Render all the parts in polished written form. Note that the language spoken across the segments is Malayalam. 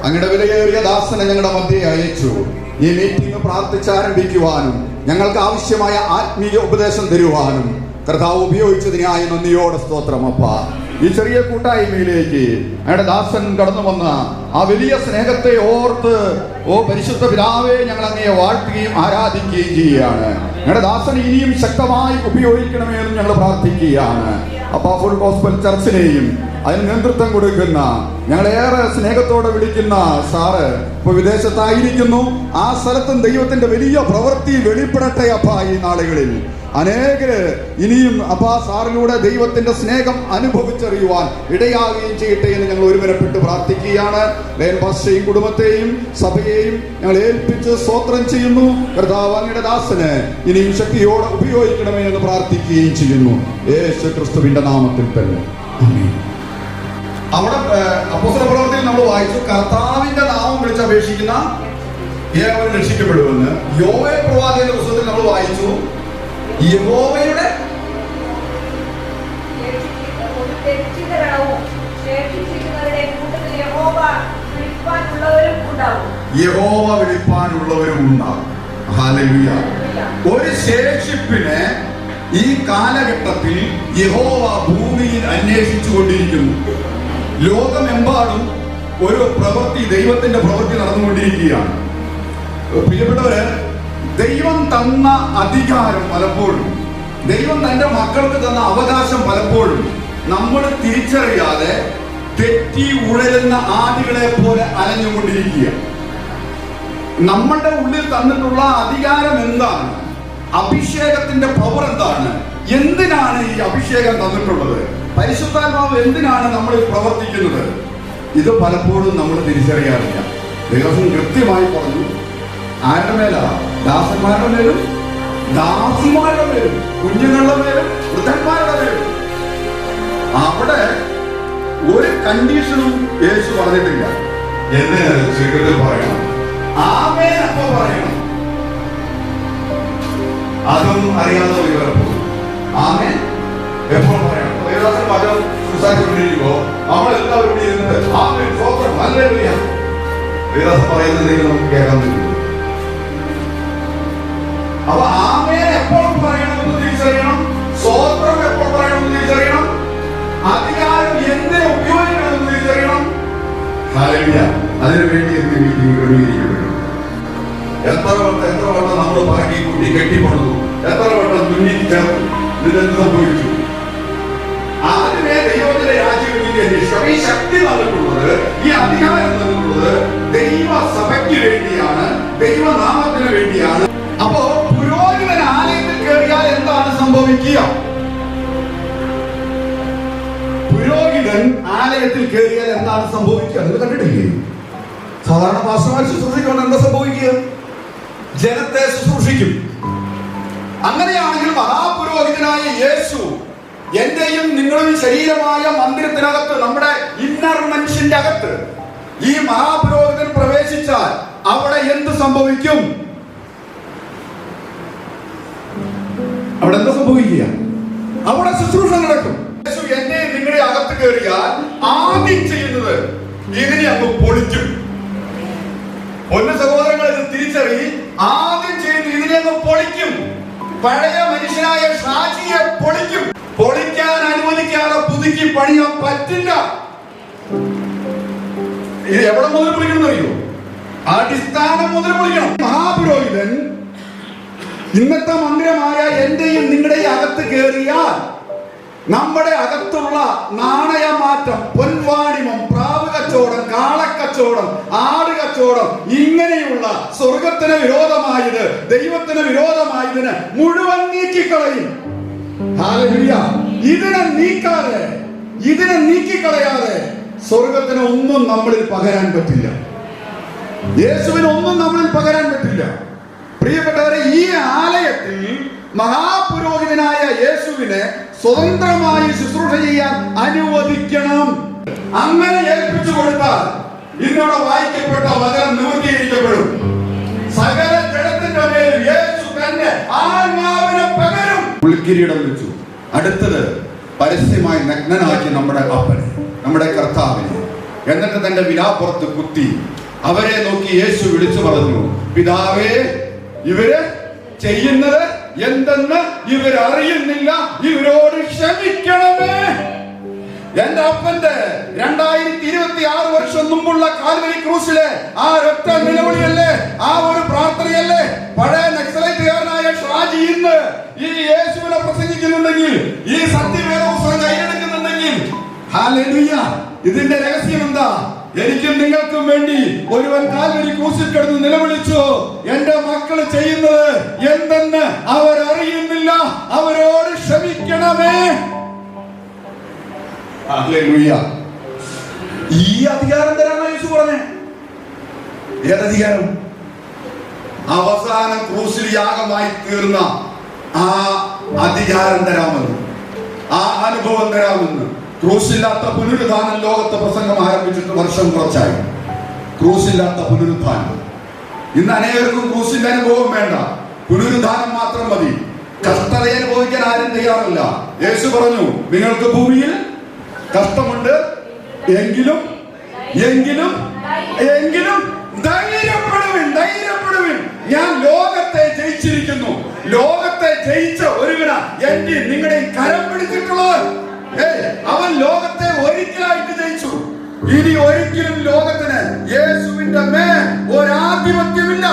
അങ്ങയുടെ വിലയേറിയ ദാസനെ ഞങ്ങളുടെ മധ്യേ അയച്ചു. ഈ മീറ്റിംഗ് പ്രാർത്ഥിച്ചാരംഭിക്കുവാനും ഞങ്ങൾക്ക് ആവശ്യമായ ആത്മീയ ഉപദേശം തരുവാനും കർത്താവ് ഉപയോഗിച്ചതിനായി നന്ദിയോടെ സ്തോത്രം. അപ്പ ഈ ചെറിയ കൂട്ടായ്മയിലേക്ക് അങ്ങയുടെ ദാസൻ കടന്നു വന്ന ആ വലിയ സ്നേഹത്തെ ഓർത്ത് പരിശുദ്ധ പിതാവേ, ഞങ്ങൾ അങ്ങയെ വാഴ്ത്തുകയും ആരാധിക്കുകയും ചെയ്യുകയാണ്. ഞങ്ങളുടെ ദാസൻ ഇനിയും ശക്തമായി ഉപയോഗിക്കണമേ എന്ന് ഞങ്ങൾ പ്രാർത്ഥിക്കുകയാണ്. അപ്പ ഫുൾ ഗോസ്പൽ ചർച്ചിനെയും അതിന് നേതൃത്വം കൊടുക്കുന്ന ഞങ്ങളേറെ സ്നേഹത്തോടെ വിളിക്കുന്ന സാറ് ഇപ്പൊ വിദേശത്തായിരിക്കുന്നു. ആ സ്ഥലത്തും ദൈവത്തിന്റെ വലിയ പ്രവൃത്തി വെളിപ്പെടട്ടെ അപ്പ. ഈ നാളുകളിൽ അനേകര് ഇനിയും അപ്പ സാറിലൂടെ ദൈവത്തിന്റെ സ്നേഹം അനുഭവിച്ചറിയുവാൻ ഇടയാകുകയും ചെയ്യട്ടെ എന്ന് ഞങ്ങൾ ഒരുമനപ്പെട്ട് പ്രാർത്ഥിക്കുകയാണ്. ലേൻപാസ്റ്റേയും കുടുംബത്തെയും സഭയെയും ഞങ്ങൾ ഏൽപ്പിച്ച് സ്തോത്രം ചെയ്യുന്നു. കർത്താവ് അങ്ങയുടെ ദാസന് ഇനിയും ശക്തിയോടെ ഉപയോഗിക്കണമേ എന്ന് പ്രാർത്ഥിക്കുകയും ചെയ്യുന്നു. യേശു ക്രിസ്തുവിന്റെ നാമത്തിൽ തന്നെ. അവിടെ അപ്പോസ്തല പ്രവൃത്തിയിൽ നമ്മൾ വായിച്ചു, കർത്താവിന്റെ നാമം വിളിച്ചപേക്ഷിക്കുന്ന ഏവരും രക്ഷിക്കപ്പെടുമെന്ന്. യോവേൽ പ്രവാചകന്റെ പുസ്തകത്തിൽ നമ്മൾ വായിച്ചു, യഹോവയുടെ യഹോവ വിളിപ്പാനുള്ളവരും ഉണ്ടാകും. ഹല്ലേലൂയ. ഒരു ശേഷിപ്പിനെ ഈ കാലഘട്ടത്തിൽ യഹോവ ഭൂമിയിൽ അന്വേഷിച്ചു കൊണ്ടിരിക്കുന്നു. ലോകമെമ്പാടും ഒരു പ്രവൃത്തി, ദൈവത്തിന്റെ പ്രവൃത്തി നടന്നുകൊണ്ടിരിക്കുകയാണ്. പ്രിയപ്പെട്ടവര്, ദൈവം തന്ന അധികാരം പലപ്പോഴും, ദൈവം തന്റെ മക്കൾക്ക് തന്ന അവകാശം പലപ്പോഴും നമ്മൾ തിരിച്ചറിയാതെ തെറ്റി ഉഴലുന്ന ആദികളെ പോലെ അലഞ്ഞുകൊണ്ടിരിക്കുക. നമ്മളുടെ ഉള്ളിൽ തന്നിട്ടുള്ള അധികാരം എന്താണ്? അഭിഷേകത്തിന്റെ പവർ എന്താണ്? എന്തിനാണ് ഈ അഭിഷേകം തന്നിട്ടുള്ളത്? പരിശുദ്ധാത്മാവ് എന്തിനാണ് നമ്മൾ പ്രവർത്തിക്കുന്നത്? ഇത് പലപ്പോഴും നമ്മൾ തിരിച്ചറിയാറില്ല. ദൈവം കൃത്യമായി പറഞ്ഞു, ആരുടെ മേലാ? ദാസന്മാരുടെ മേലും ദാസിമാരുടെ മേലും കുഞ്ഞുങ്ങളുടെ മേലും വൃദ്ധന്മാരുടെ മേലും. അവിടെ ഒരു കണ്ടീഷനും യേശു പറഞ്ഞിട്ടില്ല. എന്ന് ശീഘ്രത്തിൽ പറയണം, ആമേൻ അപ്പൊ പറയണം. അതും അറിയാതെ വിവരപ്പോ ആമേൻ എപ്പോൾ പറയണം? ദേവദാസൻ വചനം സംസാരിച്ചുകൊണ്ടിരിക്കുമ്പോ നമ്മളെല്ലാവരും ഇരുന്നിട്ട് ആമേൻ സ്തോത്രം ഹല്ലേലൂയ ദേവദാസൻ പറയുന്നതെങ്കിൽ നമുക്ക് കേൾക്കാൻ പറ്റും. അപ്പൊ ആമേൻ എപ്പോൾ പറയണമെന്ന് തിരിച്ചറിയണം, സ്തോത്രം എപ്പോൾ പറയണമെന്ന് തിരിച്ചറിയണം, അധികാരം എന്തിനെ ഉപയോഗിക്കണമെന്ന് തിരിച്ചറിയണം. ഹല്ലേലൂയ. അതിനുവേണ്ടി എന്ത് മീറ്റിംഗ് ക്രമീകരിക്കപ്പെട്ടു? എത്ര വട്ടം നമ്മൾ പറക്കി കൂട്ടി കെട്ടിപ്പണു, എത്ര വട്ടം തുന്നി ചേർന്നു, ഇതെന്ത് സംഭവിച്ചു? അതിനെ ദൈവത്തിന്റെ രാജ്യത്തിന് അന്വേഷിക്കണം. ഈ ശക്തി തന്നിട്ടുള്ളത്, ഈ അധികാരം തന്നിട്ടുള്ളത് ദൈവസഭയ്ക്ക് വേണ്ടിയാണ്, ദൈവനാമത്തിന് വേണ്ടിയാണ്. അപ്പോ പുരോഹിതൻ ആലയത്തിൽ കയറിയാൽ എന്താണ് സംഭവിക്കുക? പുരോഹിതൻ ആലയത്തിൽ കയറിയാൽ എന്താണ് സംഭവിക്കുക? നിങ്ങൾ കണ്ടിട്ടില്ലേ? സാധാരണ പാസ്റ്റർമാർ ശുശ്രൂഷിക്കണം, എന്താ സംഭവിക്കുക? ജനത്തെ ശുശ്രൂഷിക്കും. അങ്ങനെയാണെങ്കിൽ മഹാപുരോഹിതനായ യേശു എന്റെയും നിങ്ങളുടെയും ശരീരമായ മന്ദിരത്തിനകത്ത്, നമ്മുടെ ഇന്നർ മനുഷ്യന്റെ അകത്ത് ഈ മഹാപുരോഹിതൻ പ്രവേശിച്ചാൽ അവിടെ എന്ത് സംഭവിക്കും? അവിടെ എന്താ സംഭവിക്കുക? അവിടെ ശുശ്രൂഷ നടക്കും. യേശു എന്റെയും നിങ്ങളുടെ അകത്ത് കയറിയാൽ ആദ്യം ചെയ്യുന്നത് ഇതിനെ അങ്ങ് പൊളിക്കും. ഒന്ന് സഹോദരങ്ങൾ, ഇത് തിരിച്ചറി. ആദ്യം ചെയ്യുന്നത് ഇതിനെ അങ്ങ് പൊളിക്കും. പഴയ മനുഷ്യനായ ഷാജിയെ പൊളിക്കും. പൊളിക്കാൻ അനുവദിക്കാതെ പുതുക്കി പണിയാൻ പറ്റില്ല. ഇത് എവിടെ മുതൽ പൊളിക്കണം അറിയോ? അടിസ്ഥാനം മുതൽ പൊളിക്കണം. മഹാപുരോഹിതൻ ഇന്നത്തെ മന്ദിരമായ എന്റെയും നിങ്ങളുടെയും അകത്ത് കയറിയാൽ നമ്മുടെ അകത്തുള്ള നാണയമാറ്റം, പൊൻവാണിമം, പ്രാവ് കച്ചവടം, കാളക്കച്ചവടം, ആട് കച്ചവടം, ഇങ്ങനെയുള്ള സ്വർഗത്തിന് വിരോധമായത്, ദൈവത്തിന് വിരോധമായതിന് മുഴുവൻ നീക്കിക്കളയും. ഹല്ലേലൂയ. ഇതിനെ നീക്കിക്കളയാതെ സ്വർഗത്തിന് ഒന്നും നമ്മളിൽ പകരാൻ പറ്റില്ല. യേശുവിന് ഒന്നും നമ്മളിൽ പകരാൻ പറ്റില്ല. പ്രിയപ്പെട്ടവരെ, ഈ ആലയത്തിൽ മഹാപുരോഹിതനായ യേശുവിനെ സ്വതന്ത്രമായി ശുശ്രൂഷ ചെയ്യാൻ അനുവദിക്കണം. അങ്ങനെ ഏൽപ്പിച്ചു കൊടുത്താൽ ഇന്നോടെ വായിക്കപ്പെട്ട വചനം നിവർത്തീകരിക്കപ്പെടും. സകല ജഡത്തിന്റെ മേൽ യേശു തന്നെ ആത്മാവിനെ പകരും. ഉൾക്കിരീടം വെച്ചു. അടുത്തത് പരസ്യമായി നഗ്നനാക്കി നമ്മുടെ അപ്പനെ, നമ്മുടെ കർത്താവിനെ എന്നിട്ട് തന്റെ വിലാപ്പുറത്ത് കുത്തി. അവരെ നോക്കി യേശു വിളിച്ചു പറഞ്ഞു, പിതാവേ, ഇവര് ചെയ്യുന്നത് എന്തെന്ന് ഇവരറിയുന്നില്ല, ഇവരോട് ക്ഷമിക്കണമേ. എന്റെ അപ്പന്റെ 2026 വർഷം മുമ്പുള്ള കാൽവരി ക്രൂസിലെ ആ ഒരൊറ്റ നിലവിളിയല്ലേ, ആ ഒരു പ്രാർത്ഥനയല്ലേ പഴയ നക്സലൈറ്റുകാരനായ ഷാജി ഇന്ന് ഈ യേശുവിനെ പ്രസംഗിക്കുന്നുണ്ടെങ്കിൽ, ഈ സത്യവേദപുസ്തകം കൈയെടുക്കുന്നുണ്ടെങ്കിൽ, ഹല്ലേലൂയ. ഇതിന്റെ രഹസ്യം എന്താ? എനിക്കും നിങ്ങൾക്കും വേണ്ടി ഒരുവൻ കാൽവരി ക്രൂസിൽ കിടന്ന് നിലവിളിച്ചു, എന്റെ മക്കള് ചെയ്യുന്നത് എന്തെന്ന് അവരറിയുന്നില്ല, അവരോട് ക്ഷമിക്കണമേ. ഹല്ലേലൂയ. ഈ അധികാരം തരാനാണ് യേശു പറഞ്ഞേ. ഏതധികാരം? അവസാനം ക്രൂസിൽ യാഗമായി തീർന്ന ആ അധികാരം തരാമെന്ന്, ആ അനുഭവം തരാമെന്ന്. ക്രൂസില്ലാത്ത പുനരുദ്ധാനം ലോകത്തെ പ്രസംഗം ആരംഭിച്ചിട്ട് വർഷം കുറച്ചായി. ക്രൂസില്ലാത്ത പുനരുദ്ധാനം. ഇന്ന് അനേകർക്കും ക്രൂസിന്റെ അനുഭവം വേണ്ട, പുനരുദ്ധാനം മാത്രം മതി. കഷ്ടത അനുഭവിക്കാൻ ആരും തയ്യാറല്ല. യേശു പറഞ്ഞു, നിങ്ങൾക്ക് ഭൂമിയിൽ കഷ്ടമുണ്ട്, എങ്കിലും ധൈര്യപ്പെടുവിൻ, ധൈര്യപ്പെടുവിൻ, ഞാൻ ലോകത്തെ ജയിച്ചിരിക്കുന്നു. ലോകത്തെ ജയിച്ച ഒരുവനാ എന്റെ നിങ്ങളുടെ കരം പിടിച്ചിട്ടുള്ളത്. അവൻ ലോകത്തെ ഒരിക്കലായിട്ട് ജയിച്ചു. ഇനി ഒരിക്കലും ലോകത്തിന് യേശുവിന്റെ മേൽ ഒരാധിപത്യമില്ല,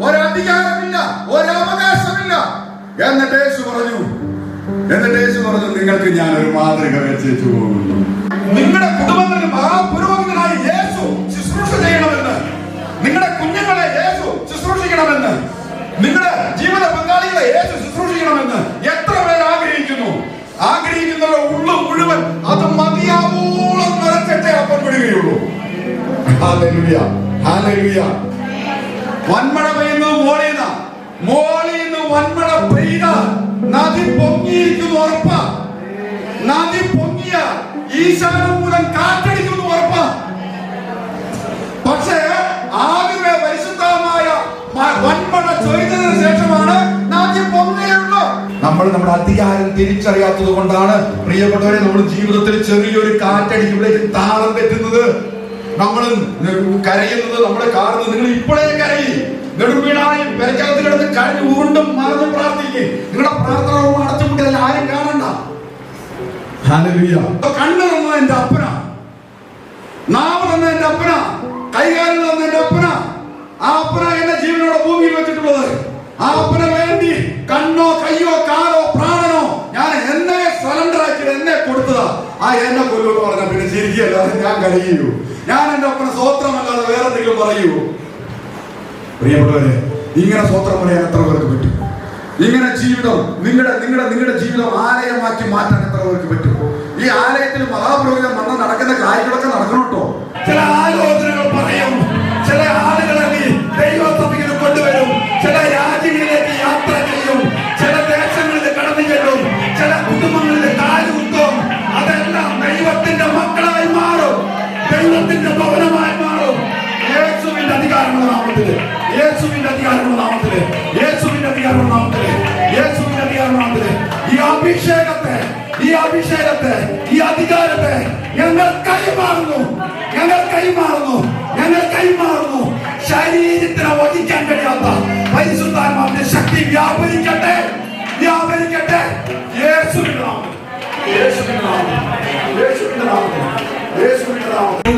ഒരധികാരമില്ല, ഒരവകാശമില്ല. എന്നിട്ട് യേശു പറഞ്ഞു, നിങ്ങൾക്ക് ഞാൻ ഒരു മാതൃക വെച്ചു പോകുന്നു. നിങ്ങളുടെ കുടുംബത്തിന് മഹാപുരോഹിതനായി യേശു ശുശ്രൂഷ ചെയ്യണമെന്ന്, നിങ്ങളുടെ കുഞ്ഞുങ്ങളെ യേശു ശുശ്രൂഷിക്കണമെന്ന്, നിങ്ങളുടെ ജീവിത പങ്കാളികളെ യേശു ശുശ്രൂഷിക്കണമെന്ന് എത്ര പേർ ആഗ്രഹിക്കുന്നു? ആഗ്രഹിക്കുന്നവരുടെ ഉള്ളു മുഴുവൻ അത് മതിയാവോളം നിറച്ചിട്ടേ അപ്പം വിടുകയുള്ളൂ. Hallelujah, hallelujah. വന്മഴ പെയ്യുന്നത് മോളിന്ന് വന്മഴ പെയ്ത നദി പൊങ്ങിയിരിക്കുന്നു ഉറപ്പാ. നദി പൊങ്ങിയ ഈശാനം മൂലം കാറ്റടിക്കുന്നു ഉറപ്പാ. പക്ഷേ ആദ്യമേ പരിശുദ്ധമായ വന്മഴ ചൊരിഞ്ഞതിന് ശേഷമാണ് നദി പൊങ്ങുകയുള്ളൂ. നമ്മൾ നമ്മുടെ അധികാരം തിരിച്ചറിയാത്തത് കൊണ്ടാണ് പ്രിയപ്പെട്ടവരെ നമ്മൾ ജീവിതത്തിൽ ചെറിയൊരു കാറ്റടിക്കുമ്പോഴേക്കും താളം തെറ്റുന്നത്, നമ്മൾ കരയുന്നത്, നമ്മളെ കാണുന്നത്. നിങ്ങൾ ഇപ്പോഴേ കരയി നെടുവീണായി പെരക്കകത്ത് കിടന്ന് കരഞ്ഞ് ഉരുണ്ടും മറന്ന് പ്രാർത്ഥിക്കും. നിങ്ങളുടെ പ്രാർത്ഥന അടച്ചുമുട്ടിയല്ല, ആരും കാണണ്ട. ഹല്ലേലൂയ. കണ്ണ് തന്നത് എന്റെ അപ്പനാ, നാവ് തന്നത് എന്റെ അപ്പനാ, കൈകാര്യം തന്നത് എന്റെ അപ്പനാ. ആ അപ്പന എന്നെ ജീവനോടെ ഭൂമിയിൽ വെച്ചിട്ടുള്ളത്. ആ അപ്പന് വേണ്ടി കണ്ണോ കയ്യോ കാലോ പ്രാണനോ ഞാൻ എന്നെ സറണ്ടർ ആക്കി എന്നെ കൊടുത്തതാ. ആ എന്നെ കൊല്ലുമെന്ന് പറഞ്ഞാൽ പിന്നെ ചിരിക്കുകയല്ലാതെ ഞാൻ കരയൂ. ഞാൻ എന്റെ അപ്പനെ സ്വോത്രമല്ലാതെ വേറെ എന്തെങ്കിലും പറയൂ? പ്രിയപ്പെട്ടവരെ, ഇങ്ങനെ സ്വോത്രം പറയാൻ എത്ര പേർക്ക് പറ്റും? ഇങ്ങനെ ജീവിതം നിങ്ങളുടെ ജീവിതം ആലയമാക്കി മാറ്റാൻ എത്ര പേർക്ക് പറ്റും? ഈ ആലയത്തിൽ മഹാപുരോഹിതൻ വന്ന് നടക്കുന്ന കാര്യങ്ങളൊക്കെ നടക്കണം കേട്ടോ. ചില ആലോചനകൾ പറയും, ചില ആളുകളെ ദൈവസഭയിൽ കൊണ്ടുവരും, ചില രാജ്യങ്ങളിലേക്ക് യാത്ര ചെയ്യും, ചില ദേശങ്ങളിൽ കടന്നു ചെല്ലും, ചില കുടുംബങ്ങളിൽ കാലുകുത്തും. അതെല്ലാം ദൈവത്തിന്റെ മക്കളായി മാറും, ദൈവത്തിന്റെ ഭവനമായി മാറും. യേശുവിന്റെ അധികാരമുള്ള നാമത്തില്, യേശുവിന്റെ അധികാരമുള്ള നാമത്തില്, യേശുവിന്റെ അധികാരമുള്ള നാമത്തില്, യേശുവിന്റെ അധികാരമുള്ള നാമത്തില് ഈ അഭിഷേകത്തെ, ഈ അഭിഷേകത്തെ, ഈ അധികാരത്തെ ഞങ്ങൾ കൈമാറുന്നു, ഞങ്ങൾ കൈമാറുന്നു, ഞങ്ങൾ കൈമാറുന്നു. ശരീരത്തിനെ വഹിക്കാൻ കഴിയാത്ത പരിശുദ്ധാത്മാവിന്റെ ശക്തി വ്യാപരിക്കട്ടെ, വ്യാപരിക്കട്ടെ. യേശുവിന്റെ നാമത്തിൽ, യേശുവിന്റെ നാമത്തിൽ, യേശുവിന്റെ നാമത്തിൽ, യേശുവിന്റെ നാമത്തിൽ.